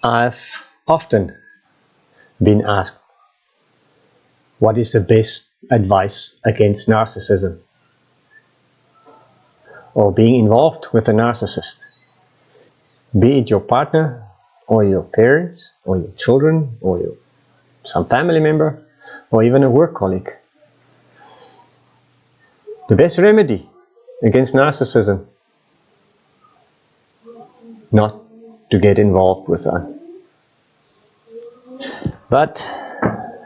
I've often been asked, what is the best advice against narcissism? Or being involved with a narcissist? Be it your partner, or your parents, or your children, or some family member, or even a work colleague. The best remedy against narcissism, not to get involved with one. But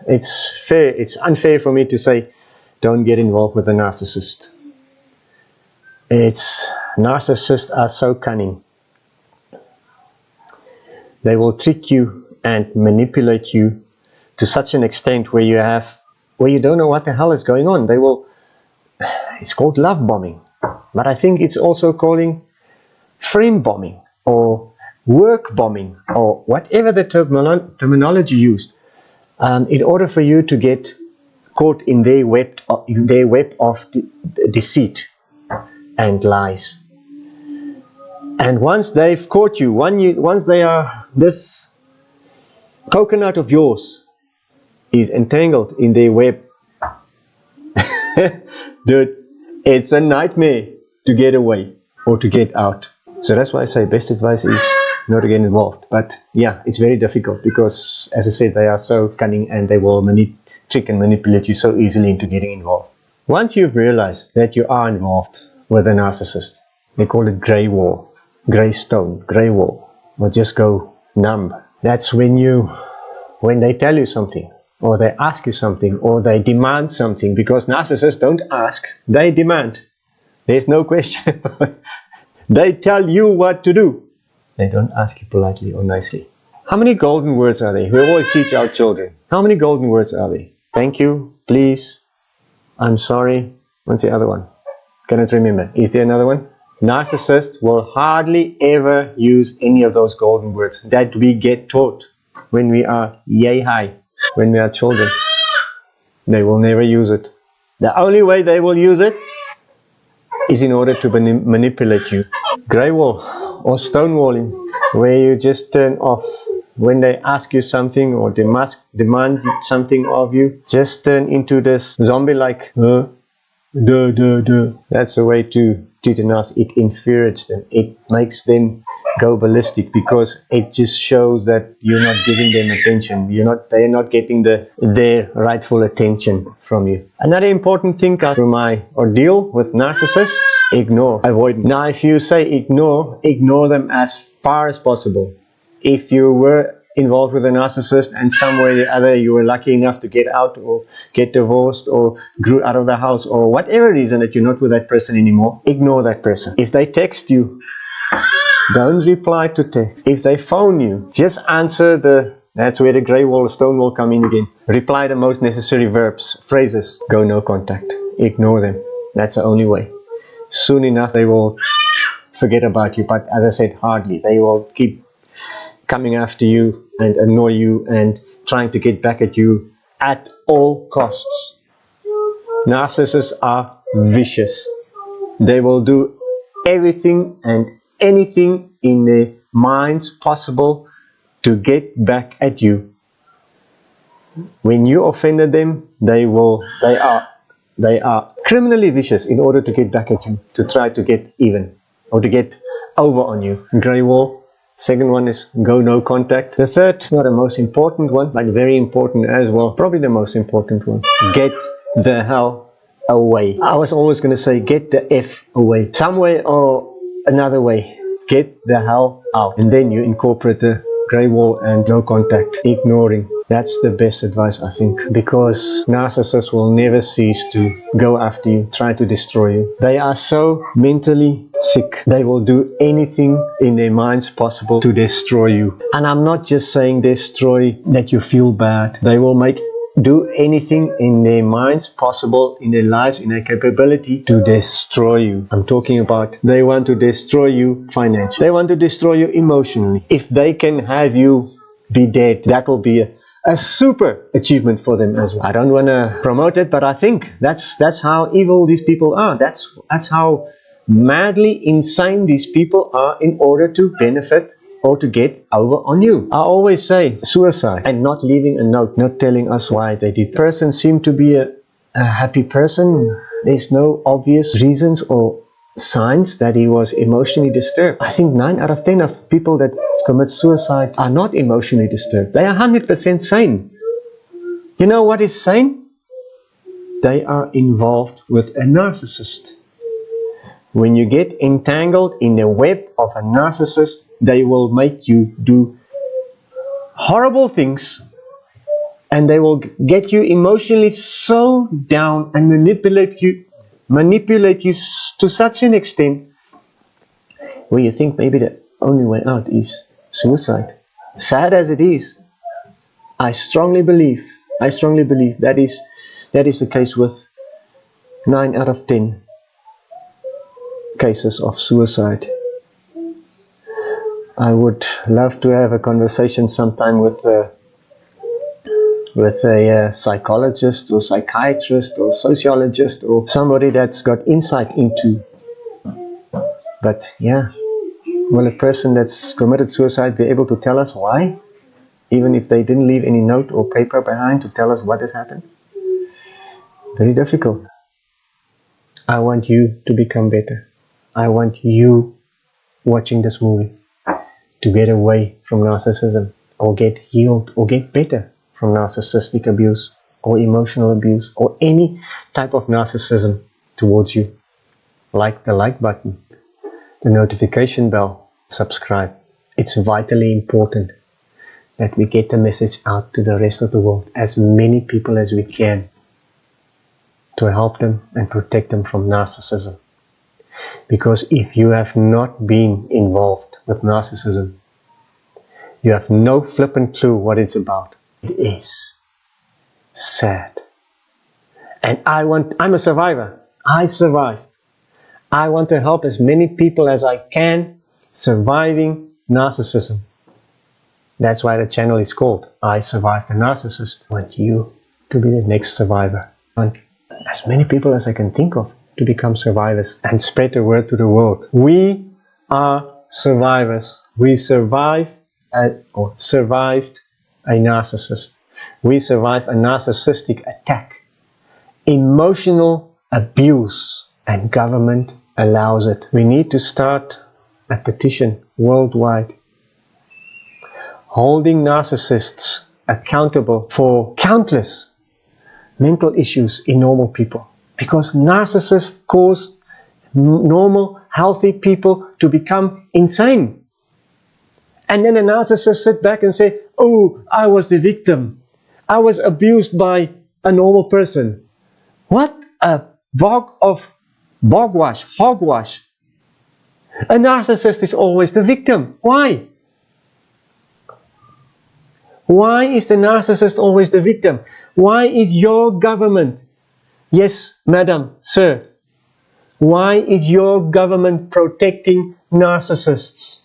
it's unfair for me to say, don't get involved with a narcissist. Narcissists are so cunning. They will trick you and manipulate you to such an extent where you don't know what the hell is going on. It's called love bombing, but I think it's also calling friend bombing or work bombing or whatever the terminology used, in order for you to get caught in their web of deceit and lies. And once they've caught you, once they are, this coconut of yours is entangled in their web, dude, it's a nightmare to get away or to get out. So that's why I say best advice is not to get involved. But yeah, it's very difficult because, as I said, they are so cunning and they will trick and manipulate you so easily into getting involved. Once you've realized that you are involved with a narcissist, they call it grey wall, grey stone, grey wall, or just go numb. That's when they tell you something, or they ask you something, or they demand something, because narcissists don't ask, they demand. There's no question. They tell you what to do. They don't ask you politely or nicely. How many golden words are there? We always teach our children. How many golden words are there? Thank you, please, I'm sorry. What's the other one? Cannot remember. Is there another one? Narcissists will hardly ever use any of those golden words that we get taught when we are yay high, when we are children. They will never use it. The only way they will use it is in order to manipulate you. Grey wall or stonewalling, where you just turn off when they ask you something or they must demand something of you. Just turn into this zombie-like, That's the way to treat a narcissist. It infuriates them. It makes them go ballistic because it just shows that you're not giving them attention. They're not getting their rightful attention from you. Another important thing through my ordeal with narcissists: ignore, avoid. Now, if you say ignore them as far as possible. If you were involved with a narcissist and some way or other you were lucky enough to get out or get divorced or grew out of the house or whatever reason that you're not with that person anymore, ignore that person. If they text you, don't reply to text. If they phone you, just answer that's where the grey wall or stone wall come in again. Reply the most necessary verbs, phrases. Go no contact. Ignore them. That's the only way. Soon enough they will forget about you, but as I said, hardly. They will keep coming after you and annoy you and trying to get back at you at all costs. Narcissists are vicious. They will do everything and anything in their minds possible to get back at you. When you offended them, they are criminally vicious in order to get back at you, to try to get even or to get over on you. Grey wall. Second one is go no contact. The third is not the most important one, but very important as well. Probably the most important one. Get the hell away. I was always going to say get the F away. Some way or another way. Get the hell out. And then you incorporate the grey wall and no contact. Ignoring. That's the best advice, I think, because narcissists will never cease to go after you, try to destroy you. They are so mentally sick. They will do anything in their minds possible to destroy you. And I'm not just saying destroy that you feel bad. They will do anything in their minds possible, in their lives, in their capability to destroy you. I'm talking about they want to destroy you financially. They want to destroy you emotionally. If they can have you be dead, that will be a super achievement for them as well. I don't want to promote it, but I think that's how evil these people are. That's how madly insane these people are in order to benefit or to get over on you. I always say suicide and not leaving a note, not telling us why they did. The person seemed to be a happy person. There's no obvious reasons or signs that he was emotionally disturbed. I think 9 out of 10 of people that commit suicide are not emotionally disturbed. They are 100% sane. You know what is sane? They are involved with a narcissist. When you get entangled in the web of a narcissist, they will make you do horrible things, and they will get you emotionally so down and manipulate you to such an extent where you think maybe the only way out is suicide. Sad as it is, I strongly believe that is the case with 9 out of 10 cases of suicide. I would love to have a conversation sometime with a psychologist or psychiatrist or sociologist or somebody that's got insight into. But yeah, will a person that's committed suicide be able to tell us why? Even if they didn't leave any note or paper behind to tell us what has happened? Very difficult. I want you to become better. I want you watching this movie to get away from narcissism, or get healed, or get better from narcissistic abuse or emotional abuse or any type of narcissism towards you. Like the like button, the notification bell, subscribe. It's vitally important that we get the message out to the rest of the world, as many people as we can, to help them and protect them from narcissism. Because if you have not been involved with narcissism, you have no flipping clue what it's about. It is sad. And I'm a survivor. I survived. I want to help as many people as I can surviving narcissism. That's why the channel is called I Survived the Narcissist. I want you to be the next survivor. I want as many people as I can think of to become survivors and spread the word to the world. We are survivors. We survived a narcissist. We survived a narcissistic attack, emotional abuse, and government allows it. We need to start a petition worldwide holding narcissists accountable for countless mental issues in normal people. Because narcissists cause normal, healthy people to become insane. And then a narcissist sit back and say, oh, I was the victim. I was abused by a normal person. What a hogwash. A narcissist is always the victim. Why? Why is the narcissist always the victim? Why is your government, yes, madam, sir, why is your government protecting narcissists?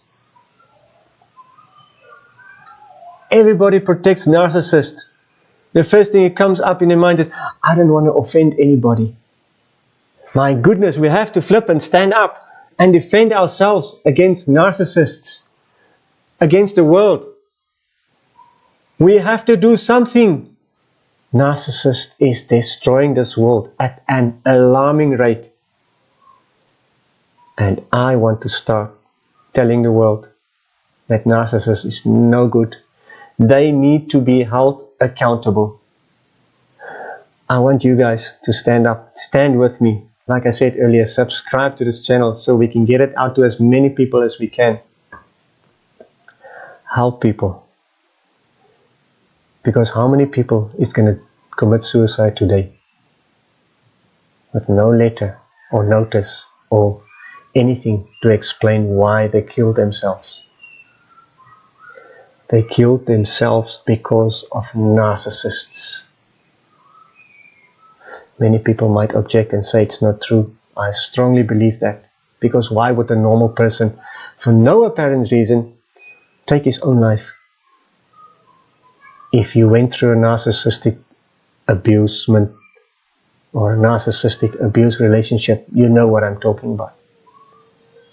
Everybody protects narcissists. The first thing that comes up in their mind is, I don't want to offend anybody. My goodness, we have to flip and stand up and defend ourselves against narcissists, against the world. We have to do something. Narcissist is destroying this world at an alarming rate. And I want to start telling the world that narcissist is no good. They need to be held accountable. I want you guys to stand up, stand with me. Like I said earlier, subscribe to this channel so we can get it out to as many people as we can. Help people. Because how many people is going to commit suicide today with no letter or notice or anything to explain why they killed themselves? They killed themselves because of narcissists. Many people might object and say it's not true. I strongly believe that. Because why would a normal person, for no apparent reason, take his own life? If you went through a narcissistic abusement or a narcissistic abuse relationship, you know what I'm talking about.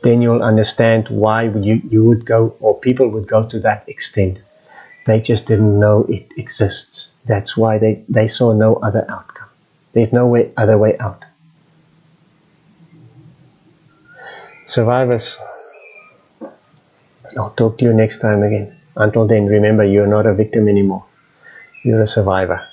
then you'll understand why you would go, or people would go to that extent. They just didn't know it exists. That's why they saw no other outcome. There's no other way out. Survivors, I'll talk to you next time again. Until then, remember, you're not a victim anymore. You're a survivor.